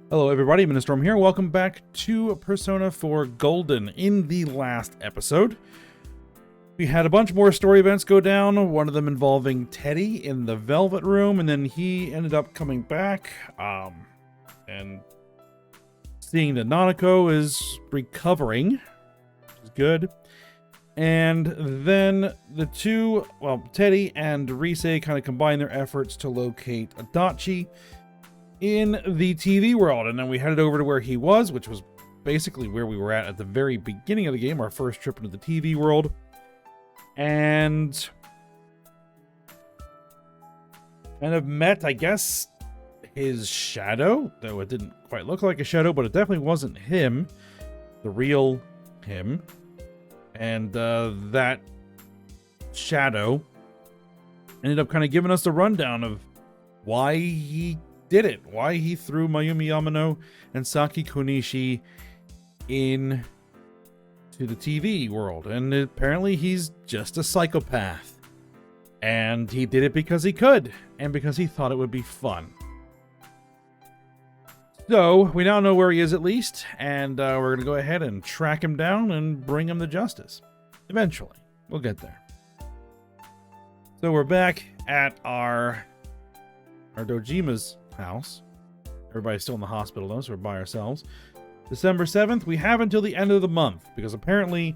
Hello everybody, Ministorm here. Welcome back to Persona 4 Golden. In the last episode, we had a bunch more story events go down, one of them involving Teddy in the Velvet Room, and then he ended up coming back, and seeing that Nanako is recovering, which is good. And then the two, Teddy and Rise kind of combine their efforts to locate Adachi in the TV world, and then we headed over to where he was, which was basically where we were at the very beginning of the game, our first trip into the TV world, and kind of met, I guess, his shadow, though it didn't quite look like a shadow, but it definitely wasn't him, the real him, and that shadow ended up kind of giving us the rundown of why he did it, why he threw Mayumi Yamano and Saki Konishi in to the TV world. And apparently he's just a psychopath, and he did it because he could and because he thought it would be fun. So we now know where he is, at least, and we're gonna go ahead and track him down and bring him to justice. Eventually we'll get there. So we're back at our Dojima's house. Everybody's still in the hospital though, so we're by ourselves. December 7th, we have until the end of the month, because apparently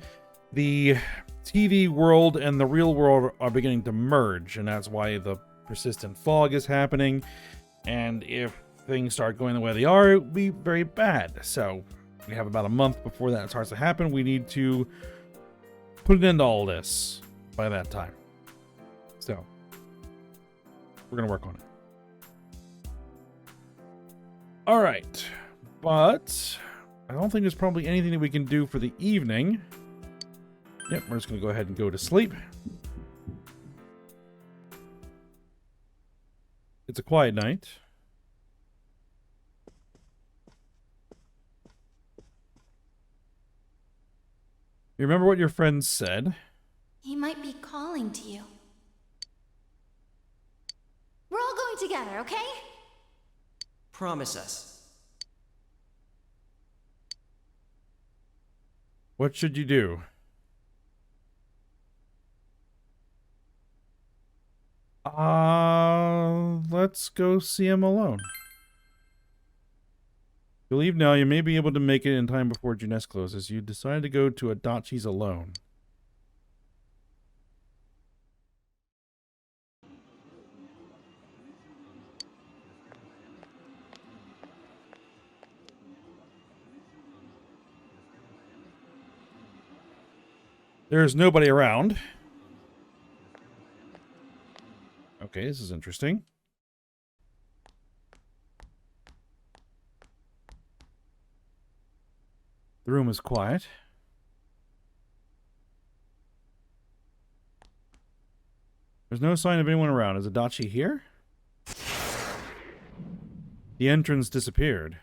the TV world and the real world are beginning to merge, and that's why the persistent fog is happening. And if things start going the way they are, it will be very bad. So we have about a month before that starts to happen. We need to put an end to all this by that time. So we're going to work on it. All right, but I don't think there's probably anything that we can do for the evening. Yep, we're just going to go ahead and go to sleep. It's a quiet night. You remember what your friend said? He might be calling to you. We're all going together, okay? Promise us. What should you do? Let's go see him alone. You leave now, you may be able to make it in time before Junes closes. You decide to go to Adachi's alone. There's nobody around. Okay, this is interesting. The room is quiet. There's no sign of anyone around. Is Adachi here? The entrance disappeared.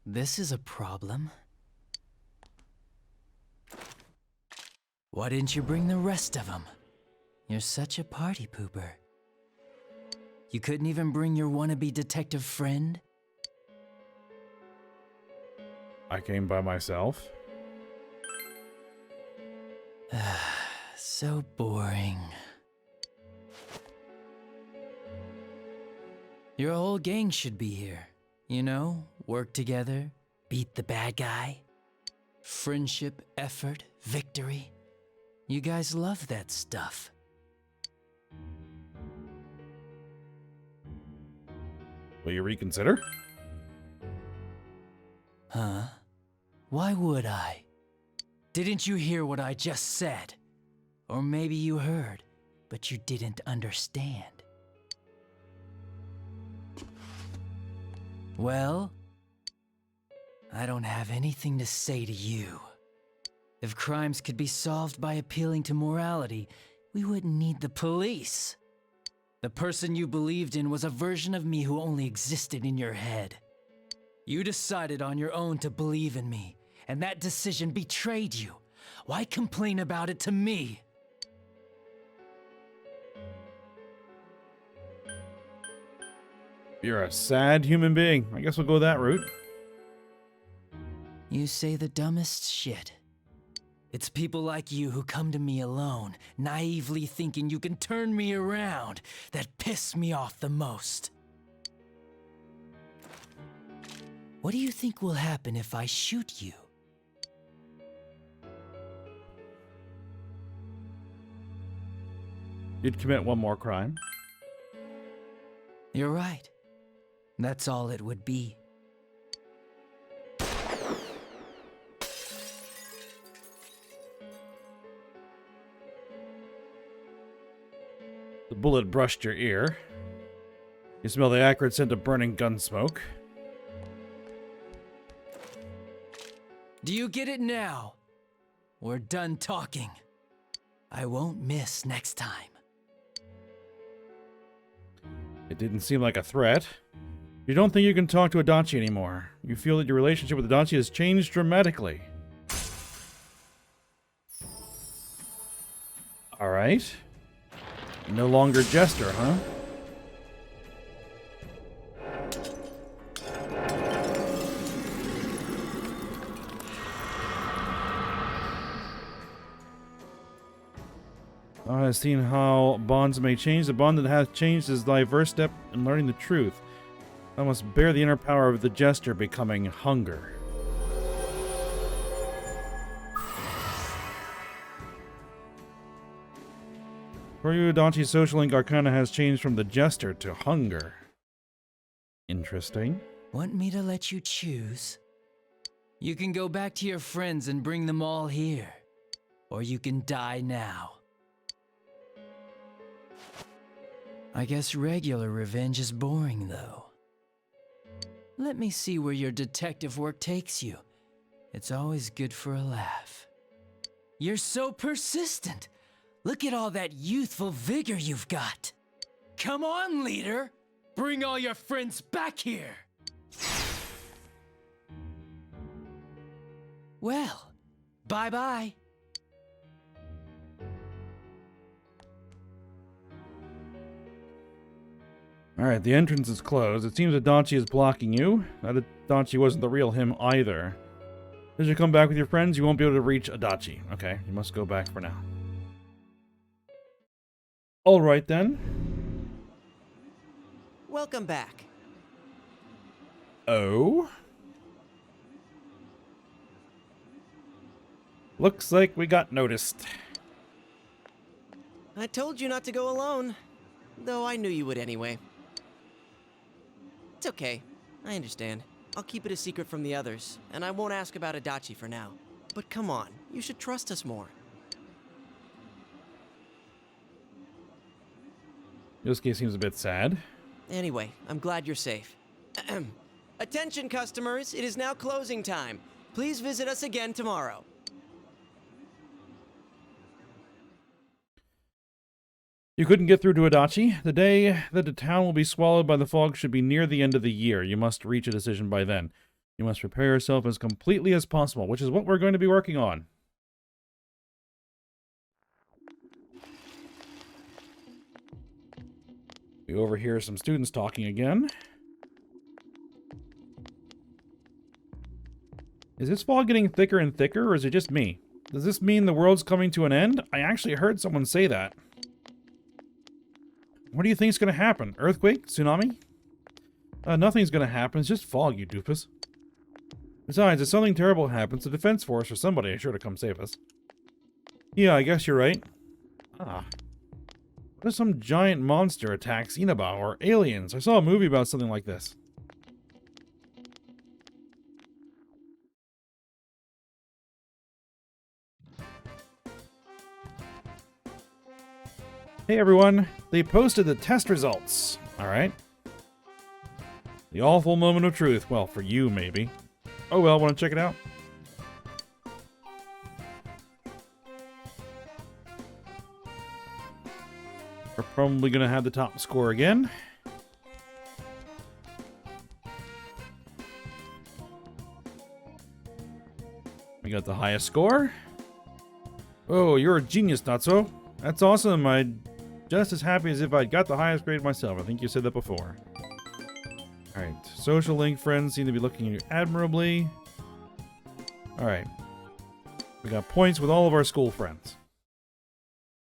This is a problem. Why didn't you bring the rest of them? You're such a party pooper. You couldn't even bring your wannabe detective friend? I came by myself. So boring. Your whole gang should be here. You know, work together, beat the bad guy. Friendship, effort, victory. You guys love that stuff. Will you reconsider? Huh? Why would I? Didn't you hear what I just said? Or maybe you heard, but you didn't understand. Well, I don't have anything to say to you. If crimes could be solved by appealing to morality, we wouldn't need the police. The person you believed in was a version of me who only existed in your head. You decided on your own to believe in me, and that decision betrayed you. Why complain about it to me? You're a sad human being. I guess we'll go that route. You say the dumbest shit. It's people like you who come to me alone, naively thinking you can turn me around, that piss me off the most. What do you think will happen if I shoot you? You'd commit one more crime. You're right. That's all it would be. The bullet brushed your ear. You smell the acrid scent of burning gun smoke. Do you get it now? We're done talking. I won't miss next time. It didn't seem like a threat. You don't think you can talk to Adachi anymore. You feel that your relationship with Adachi has changed dramatically. Alright. No longer Jester, huh? I have seen how bonds may change. The bond that hath changed is thy first step in learning the truth. I must bear the inner power of the Jester becoming hunger. For you, Adachi's social link arcana has changed from the Jester to hunger. Interesting. Want me to let you choose? You can go back to your friends and bring them all here. Or you can die now. I guess regular revenge is boring, though. Let me see where your detective work takes you. It's always good for a laugh. You're so persistent. Look at all that youthful vigor you've got. Come on, leader. Bring all your friends back here. Well, bye-bye. Alright, the entrance is closed. It seems Adachi is blocking you. That Adachi wasn't the real him either. As you come back with your friends, you won't be able to reach Adachi. Okay, you must go back for now. Alright then. Welcome back. Oh? Looks like we got noticed. I told you not to go alone, though I knew you would anyway. It's okay. I understand. I'll keep it a secret from the others, and I won't ask about Adachi for now. But come on, you should trust us more. Yosuke seems a bit sad. Anyway, I'm glad you're safe. Attention, customers, it is now closing time. Please visit us again tomorrow. You couldn't get through to Adachi. The day that the town will be swallowed by the fog should be near the end of the year. You must reach a decision by then. You must prepare yourself as completely as possible, which is what we're going to be working on. We overhear some students talking again. Is this fog getting thicker and thicker, or is it just me? Does this mean the world's coming to an end? I actually heard someone say that. What do you think is going to happen? Earthquake? Tsunami? Nothing's going to happen. It's just fog, you doofus. Besides, if something terrible happens, the defense force or somebody is sure to come save us. Yeah, I guess you're right. Ah. What if some giant monster attacks Inaba or aliens? I saw a movie about something like this. Hey everyone, they posted the test results. Alright. The awful moment of truth. Well, for you, maybe. Oh well, want to check it out? We're probably going to have the top score again. We got the highest score. Oh, you're a genius, Natsuo. That's awesome. I'm just as happy as if I'd got the highest grade myself. I think you said that before. Alright, social link friends seem to be looking at you admirably. Alright. We got points with all of our school friends.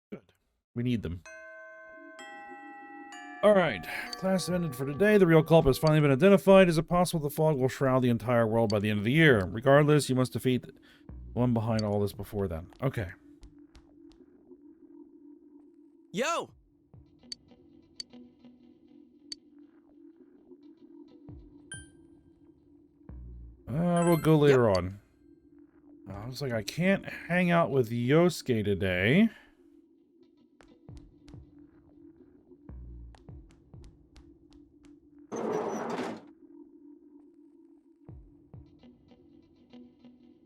Good. We need them. Alright. Class ended for today. The real culprit has finally been identified. Is it possible the fog will shroud the entire world by the end of the year? Regardless, you must defeat the one behind all this before then. Okay. Yo! We'll go later on. Looks like I can't hang out with Yosuke today.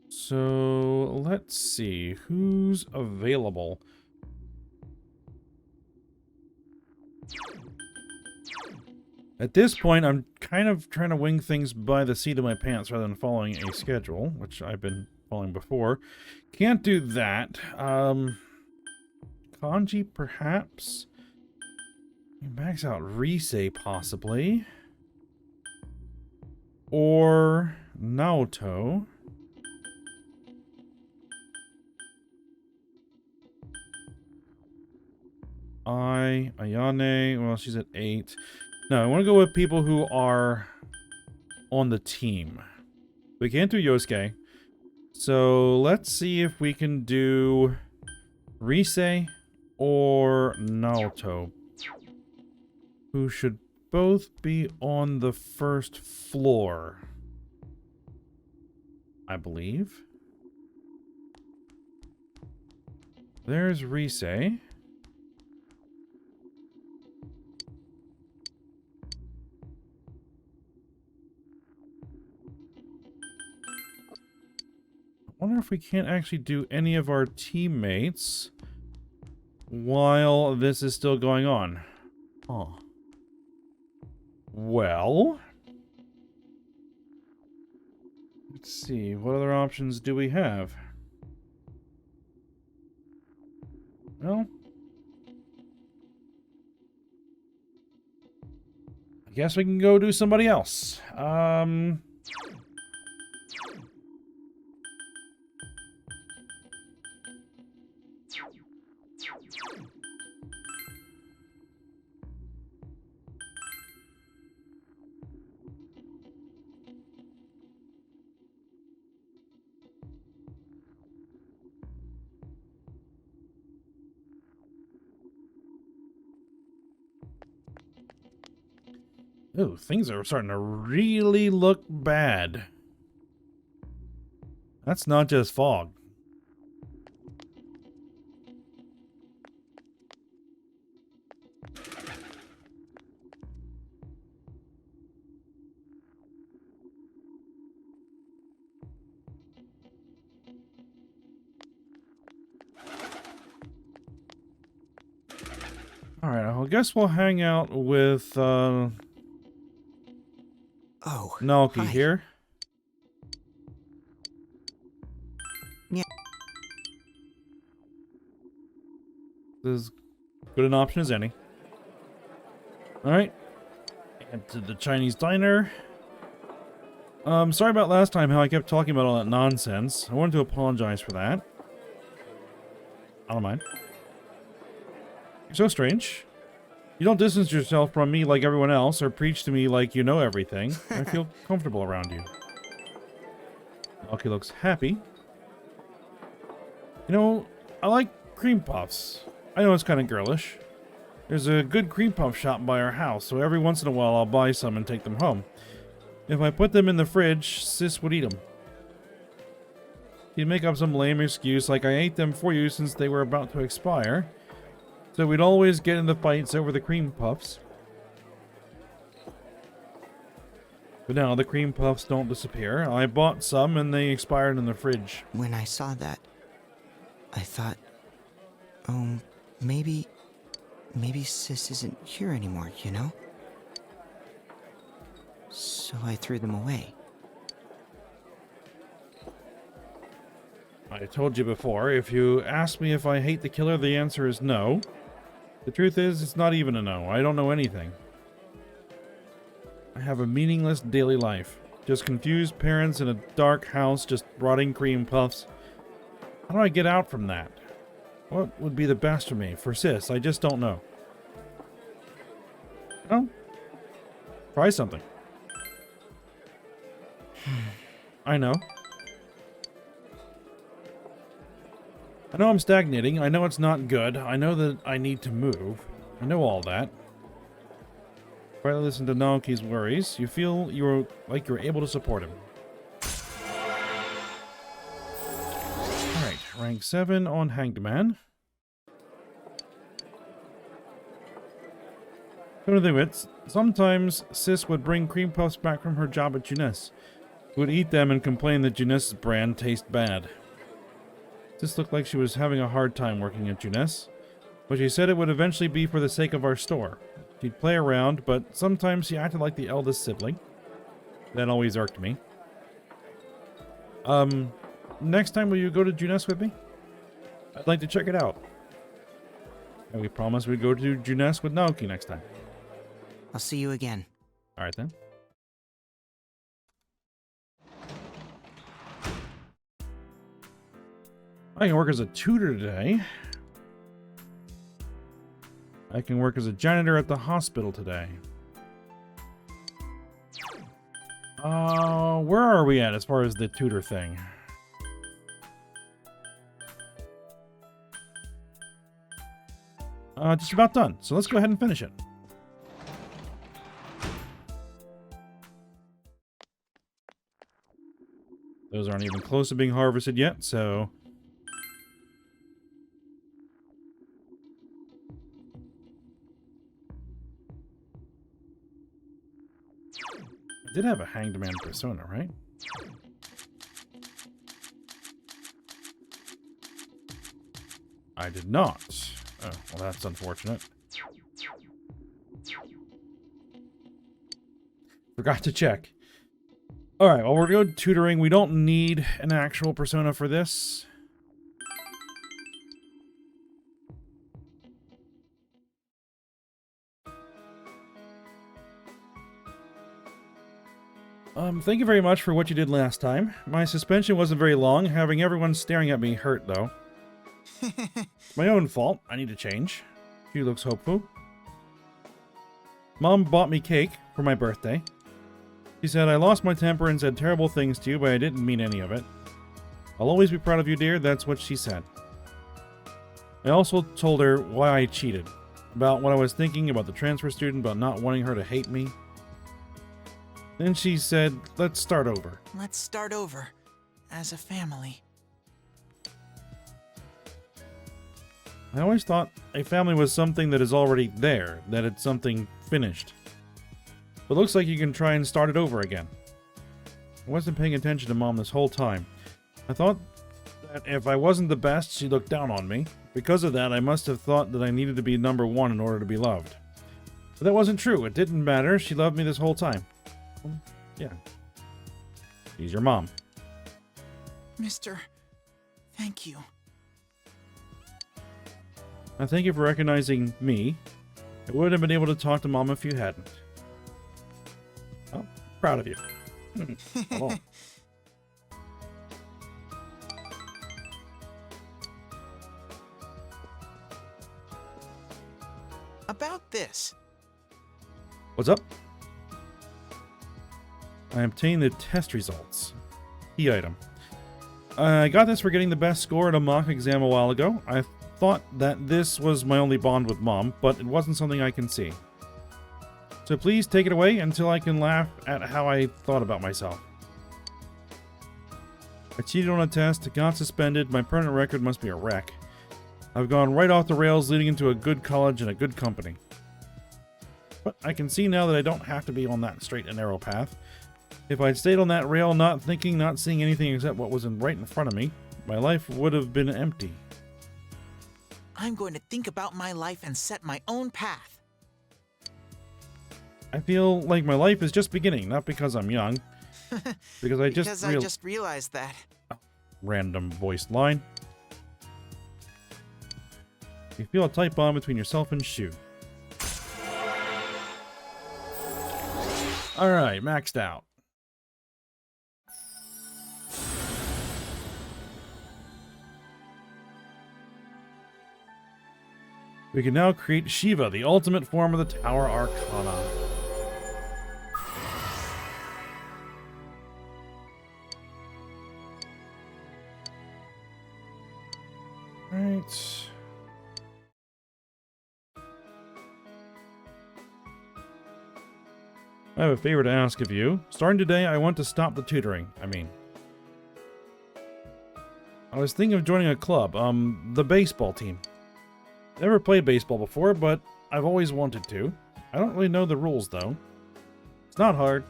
So, let's see. Who's available? At this point, I'm kind of trying to wing things by the seat of my pants rather than following a schedule, which I've been following before. Can't do that. Kanji, perhaps? Max out Rise, possibly. Or Naoto. Ayane, well, she's at 8. No, I want to go with people who are on the team. We can't do Yosuke. So let's see if we can do Rise or Naoto, who should both be on the first floor, I believe. There's Rise. I wonder if we can't actually do any of our teammates while this is still going on. Oh. Well, let's see. What other options do we have? Well, I guess we can go do somebody else. Ooh, things are starting to really look bad. That's not just fog. Alright, I guess we'll hang out with, Oh, Naoki hi. here. Yeah. As good an option as any. Alright. Head to the Chinese diner. Sorry about last time how I kept talking about all that nonsense. I wanted to apologize for that. I don't mind. You're so strange. You don't distance yourself from me like everyone else, or preach to me like you know everything. I feel comfortable around you. Naoki looks happy. You know, I like cream puffs. I know it's kind of girlish. There's a good cream puff shop by our house, so every once in a while I'll buy some and take them home. If I put them in the fridge, Sis would eat them. He'd make up some lame excuse like I ate them for you since they were about to expire. So we'd always get into fights over the cream puffs. But now the cream puffs don't disappear. I bought some and they expired in the fridge. When I saw that, I thought, oh, maybe Sis isn't here anymore, you know? So I threw them away. I told you before, if you ask me if I hate the killer, the answer is no. The truth is, it's not even a no. I don't know anything. I have a meaningless daily life. Just confused parents in a dark house, just rotting cream puffs. How do I get out from that? What would be the best for me? For Sis, I just don't know. Well, try something. I know. I know I'm stagnating. I know it's not good. I know that I need to move. I know all that. If I listen to Naoki's worries, you feel you're able to support him. Alright, rank 7 on Hanged Man. Come to think of it, sometimes Sis would bring cream puffs back from her job at Jeunesse. Would eat them and complain that Jeunesse's brand tastes bad. Sis looked like she was having a hard time working at Jeunesse, but she said it would eventually be for the sake of our store. She'd play around, but sometimes she acted like the eldest sibling. That always irked me. Next time will you go to Jeunesse with me? I'd like to check it out. And we promised we'd go to Jeunesse with Naoki next time. I'll see you again. Alright then. I can work as a tutor today. I can work as a janitor at the hospital today. Where are we at as far as the tutor thing? Just about done. So let's go ahead and finish it. Those aren't even close to being harvested yet, so... I did have a Hanged Man persona, right? I did not. Oh, well, that's unfortunate. Forgot to check. Alright, well, we're going tutoring. We don't need an actual persona for this. Thank you very much for what you did last time. My suspension wasn't very long. Having everyone staring at me hurt, though. My own fault. I need to change. She looks hopeful. Mom bought me cake for my birthday. She said I lost my temper and said terrible things to you, but I didn't mean any of it. I'll always be proud of you, dear. That's what she said. I also told her why I cheated. About what I was thinking about the transfer student, about not wanting her to hate me. Then she said, let's start over. Let's start over. As a family. I always thought a family was something that is already there, that it's something finished. But looks like you can try and start it over again. I wasn't paying attention to Mom this whole time. I thought that if I wasn't the best, she looked down on me. Because of that, I must have thought that I needed to be number one in order to be loved. But that wasn't true. It didn't matter. She loved me this whole time. Yeah. She's your mom. Mister, thank you. I thank you for recognizing me. I wouldn't have been able to talk to Mom if you hadn't. Oh, proud of you. Hold on. About this. What's up? I obtained the test results. Key item. I got this for getting the best score at a mock exam a while ago. I thought that this was my only bond with Mom, but it wasn't something I can see. So please take it away until I can laugh at how I thought about myself. I cheated on a test, got suspended, my permanent record must be a wreck. I've gone right off the rails, leading into a good college and a good company. But I can see now that I don't have to be on that straight and narrow path. If I'd stayed on that rail, not thinking, not seeing anything except what was right in front of me, my life would have been empty. I'm going to think about my life and set my own path. I feel like my life is just beginning, not because I'm young. Because I just realized that. Random voiced line. You feel a tight bond between yourself and Shu. Alright, maxed out. We can now create Shiva, the ultimate form of the Tower Arcana. Right. I have a favor to ask of you. Starting today, I want to stop the tutoring. I was thinking of joining a club, the baseball team. Never played baseball before, but I've always wanted to. I don't really know the rules, though. It's not hard.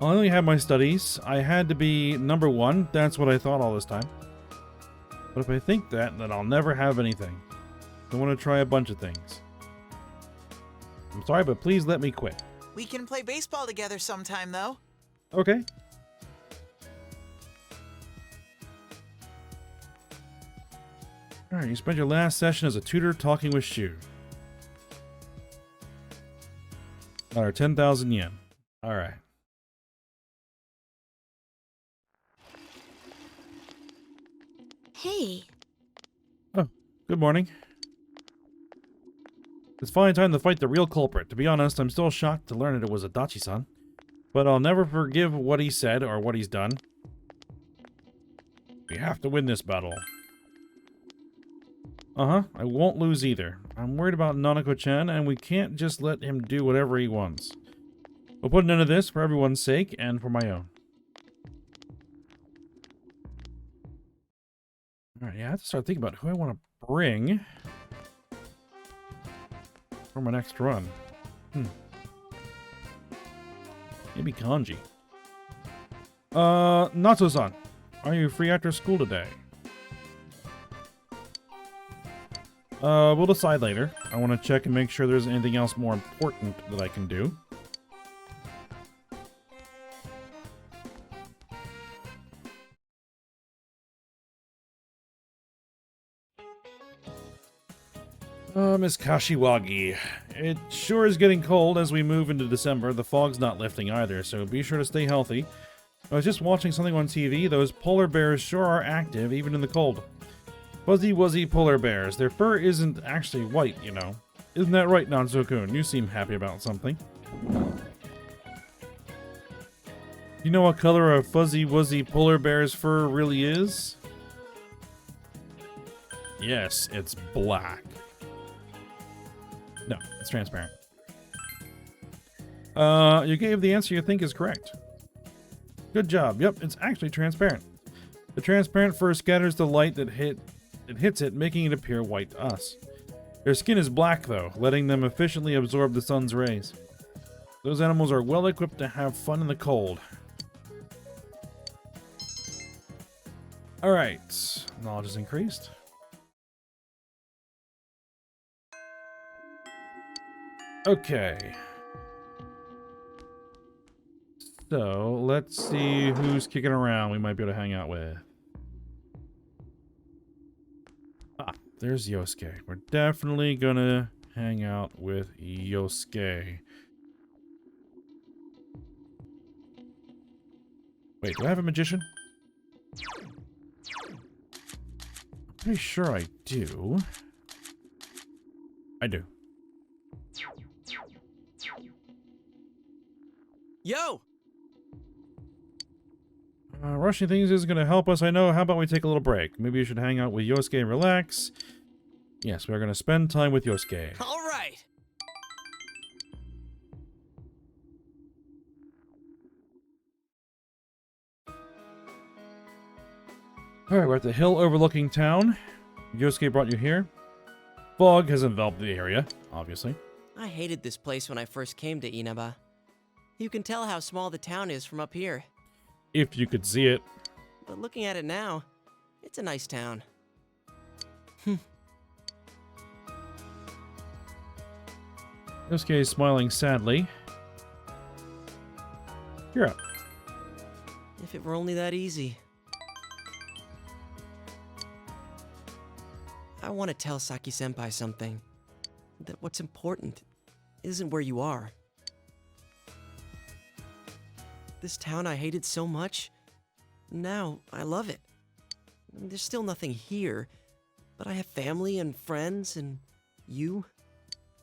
I only had my studies. I had to be number one. That's what I thought all this time. But if I think that, then I'll never have anything. I want to try a bunch of things. I'm sorry, but please let me quit. We can play baseball together sometime, though. Okay. Alright, you spent your last session as a tutor talking with Shu. Alright, 10,000 yen. Alright. Hey. Oh, good morning. It's finally time to fight the real culprit. To be honest, I'm still shocked to learn that it was Adachi-san. But I'll never forgive what he said or what he's done. We have to win this battle. I won't lose either. I'm worried about Nanako-chan, and we can't just let him do whatever he wants. We'll put an end to this for everyone's sake and for my own. Alright, yeah, I have to start thinking about who I want to bring for my next run. Maybe Kanji. Natsu-san, are you free after school today? We'll decide later. I want to check and make sure there's anything else more important that I can do. Miss Kashiwagi. It sure is getting cold as we move into December. The fog's not lifting either, so be sure to stay healthy. I was just watching something on TV. Those polar bears sure are active, even in the cold. Fuzzy wuzzy polar bears. Their fur isn't actually white, you know. Isn't that right, Nanzo-kun? You seem happy about something. You know what color a fuzzy wuzzy polar bear's fur really is? Yes, it's black. No, it's transparent. You gave the answer you think is correct. Good job. Yep, it's actually transparent. The transparent fur scatters the light that hits it, making it appear white to us. Their skin is black, though, letting them efficiently absorb the sun's rays. Those animals are well equipped to have fun in the cold. Alright, knowledge is increased. Okay. So, let's see who's kicking around we might be able to hang out with. Ah, there's Yosuke. We're definitely gonna hang out with Yosuke. Wait, do I have a magician? I'm pretty sure I do. I do. Yo! Rushing things isn't going to help us, I know. How about we take a little break? Maybe you should hang out with Yosuke and relax. Yes, we're going to spend time with Yosuke. All right. Alright, we're at the hill overlooking town. Yosuke brought you here. Fog has enveloped the area, obviously. I hated this place when I first came to Inaba. You can tell how small the town is from up here. If you could see it. But looking at it now, it's a nice town. Yosuke is smiling sadly. You're up. If it were only that easy. I want to tell Saki-senpai something. That what's important isn't where you are. This town I hated so much, now I love it. There's still nothing here, but I have family and friends and you.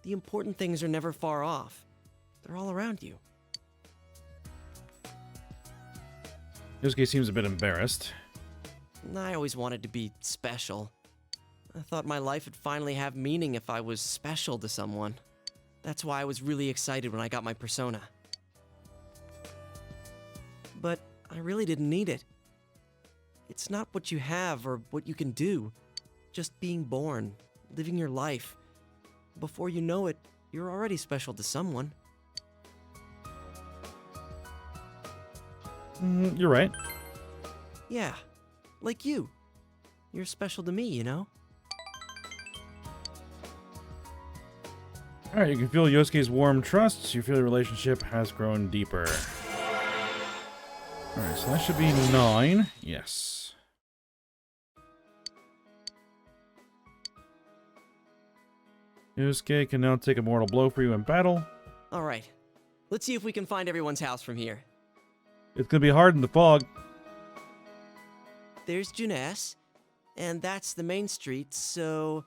The important things are never far off. They're all around you. Yosuke seems a bit embarrassed. I always wanted to be special. I thought my life would finally have meaning if I was special to someone. That's why I was really excited when I got my persona. But I really didn't need it. It's not what you have or what you can do. Just being born, living your life. Before you know it, you're already special to someone. You're right. Yeah, like you. You're special to me, you know? Alright, you can feel Yosuke's warm trust. You feel the relationship has grown deeper. Alright, so that should be 9. Yes. Yosuke can now take a mortal blow for you in battle. Alright, let's see if we can find everyone's house from here. It's gonna be hard in the fog. There's Juness, and that's the main street, so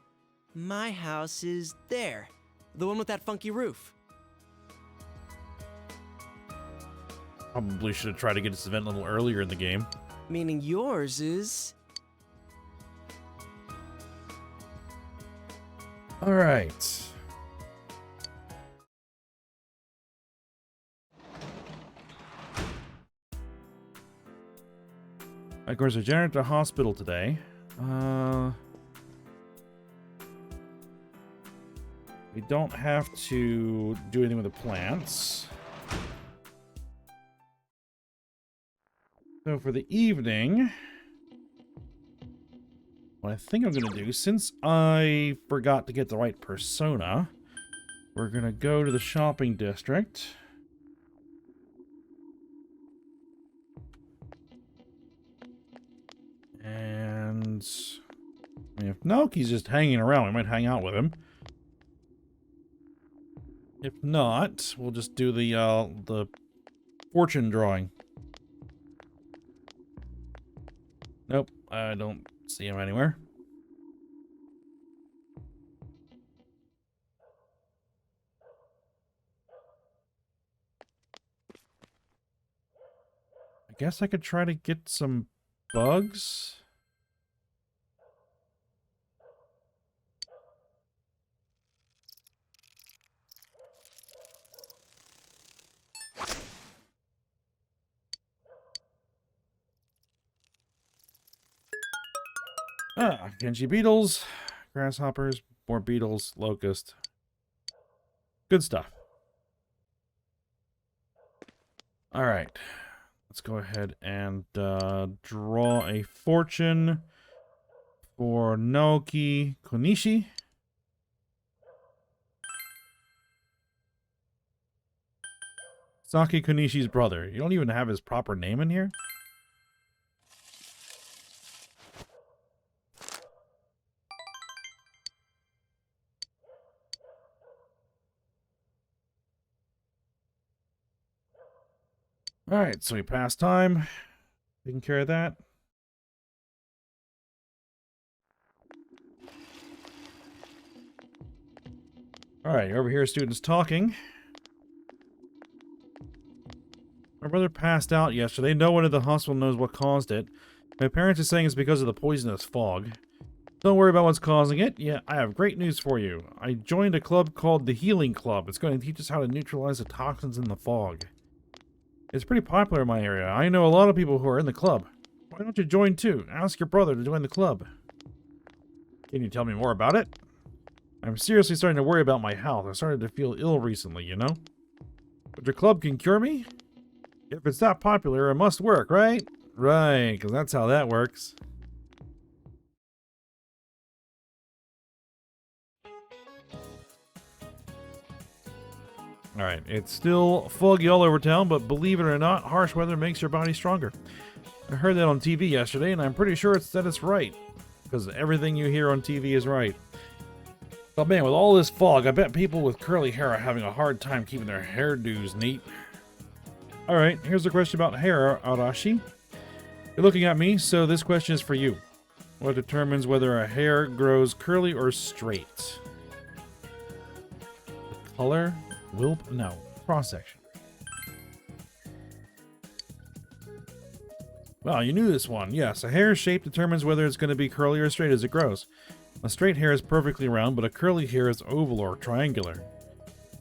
my house is there. The one with that funky roof. Probably should have tried to get this event a little earlier in the game. Meaning yours is... Alright. Of course, I generated a hospital today. We don't have to do anything with the plants. So for the evening, what I think I'm going to do, since I forgot to get the right persona, we're going to go to the shopping district. And I mean, if Naoki's just hanging around, we might hang out with him. If not, we'll just do the fortune drawing. Nope, I don't see him anywhere. I guess I could try to get some bugs. Genji beetles, grasshoppers, more beetles, locust. Good stuff. Alright. Let's go ahead and draw a fortune for Naoki Konishi. Saki Konishi's brother. You don't even have his proper name in here? Alright, so we passed time. Taking care of that. Alright, over here, students talking. My brother passed out yesterday. No one at the hospital knows what caused it. My parents are saying it's because of the poisonous fog. Don't worry about what's causing it. Yeah, I have great news for you. I joined a club called the Healing Club. It's going to teach us how to neutralize the toxins in the fog. It's pretty popular in my area. I know a lot of people who are in the club. Why don't you join too? Ask your brother to join the club. Can you tell me more about it? I'm seriously starting to worry about my health. I started to feel ill recently, you know? But your club can cure me? If it's that popular, it must work, right? Right, because that's how that works. Alright, it's still foggy all over town, but believe it or not, harsh weather makes your body stronger. I heard that on TV yesterday, and I'm pretty sure it's right. Because everything you hear on TV is right. Oh man, with all this fog, I bet people with curly hair are having a hard time keeping their hairdos neat. Alright, here's a question about hair, Arashi. You're looking at me, so this question is for you. What determines whether a hair grows curly or straight? The color? No. Cross-section. Well, you knew this one. Yes, a hair's shape determines whether it's going to be curly or straight as it grows. A straight hair is perfectly round, but a curly hair is oval or triangular.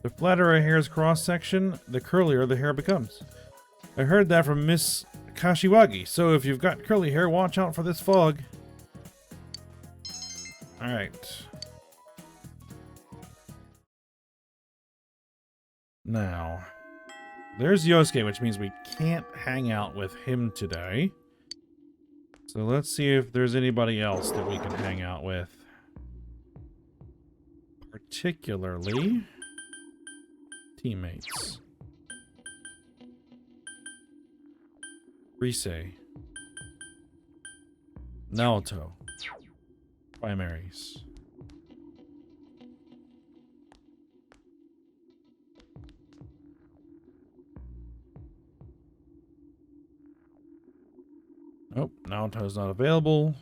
The flatter a hair's cross-section, the curlier the hair becomes. I heard that from Miss Kashiwagi, so if you've got curly hair, watch out for this fog. Alright. Now, there's Yosuke, which means we can't hang out with him today. So let's see if there's anybody else that we can hang out with. Particularly teammates. Rise. Naoto. Primaries. Nope, Naoto's not available.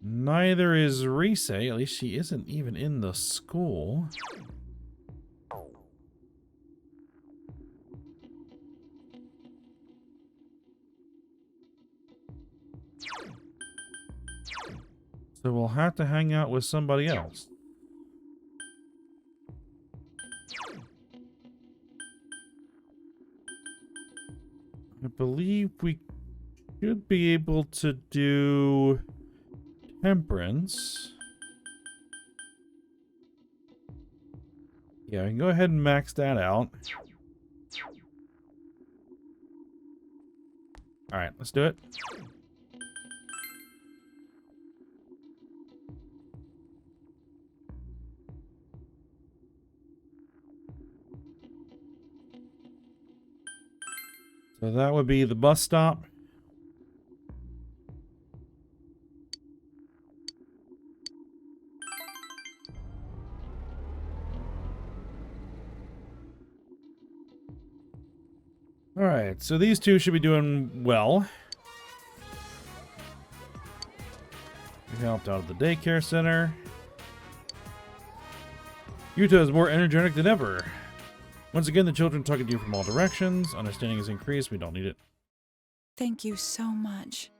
Neither is Rise. At least she isn't even in the school. So we'll have to hang out with somebody else. I believe we should be able to do Temperance. Yeah, we can go ahead and max that out. Alright, let's do it. So that would be the bus stop. Alright, so these two should be doing well. We helped out at the daycare center. Yuta is more energetic than ever. Once again, the children talking to you from all directions. Understanding has increased. We don't need it. Thank you so much.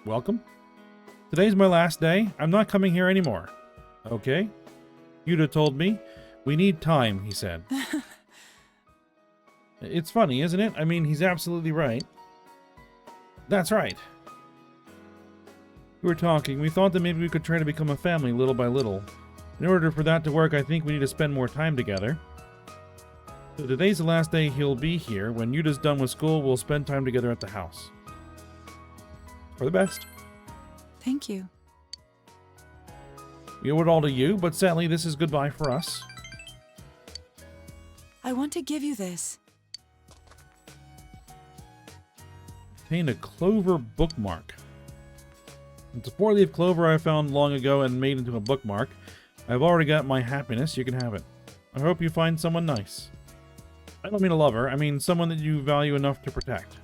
Welcome. Today's my last day. I'm not coming here anymore. Okay? Yuta told me. We need time, he said. It's funny, isn't it? I mean, he's absolutely right. That's right. We were talking. We thought that maybe we could try to become a family little by little. In order for that to work, I think we need to spend more time together. So today's the last day he'll be here. When Yuta's done with school, we'll spend time together at the house. For the best. Thank you. We owe it all to you, but sadly this is goodbye for us. I want to give you this. Obtained a clover bookmark. It's a 4-leaf clover I found long ago and made into a bookmark. I've already got my happiness. You can have it. I hope you find someone nice. I don't mean a lover. I mean someone that you value enough to protect.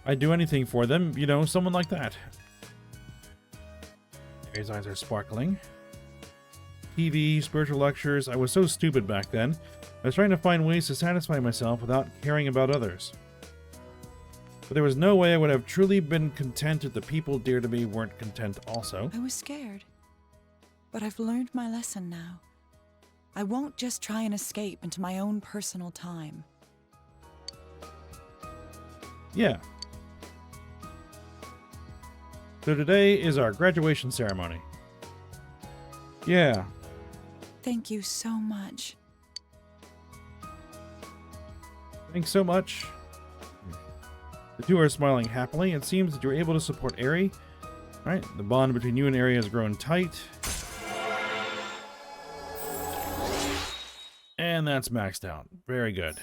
I'd do anything for them. You know, someone like that. His eyes are sparkling. TV, spiritual lectures. I was so stupid back then. I was trying to find ways to satisfy myself without caring about others. But there was no way I would have truly been content if the people dear to me weren't content also. I was scared. But I've learned my lesson now. I won't just try and escape into my own personal time. Yeah. So today is our graduation ceremony. Yeah. Thank you so much. Thanks so much. The two are smiling happily. It seems that you're able to support Eri. Alright, the bond between you and Eri has grown tight. And that's maxed out. Very good.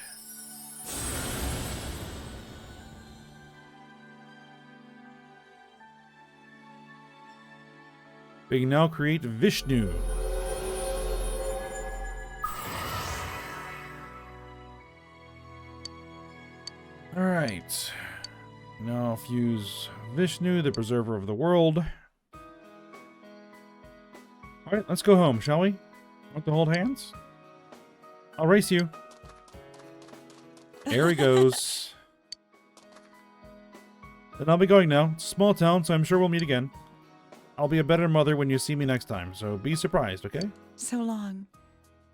We can now create Vishnu. Alright. Now fuse Vishnu, the preserver of the world. Alright, let's go home, shall we? Want to hold hands? I'll race you. There he goes. Then I'll be going now. It's a small town, so I'm sure we'll meet again. I'll be a better mother when you see me next time, so be surprised, okay? So long.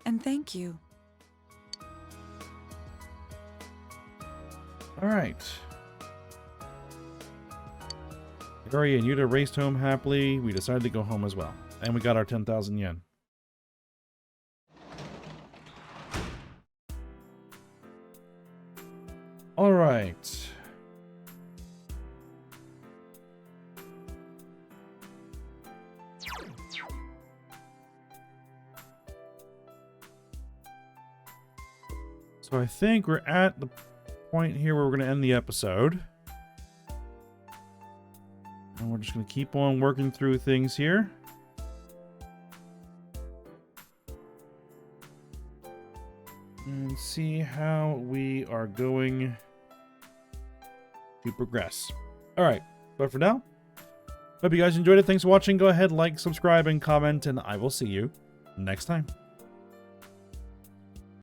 And thank you. Alright. Yuri and Yuta raced home happily. We decided to go home as well. And we got our 10,000 yen. Alright. So I think we're at the point here where we're going to end the episode. And we're just going to keep on working through things here. And see how we are going to progress. Alright, but for now, hope you guys enjoyed it. Thanks for watching. Go ahead, like, subscribe, and comment, and I will see you next time.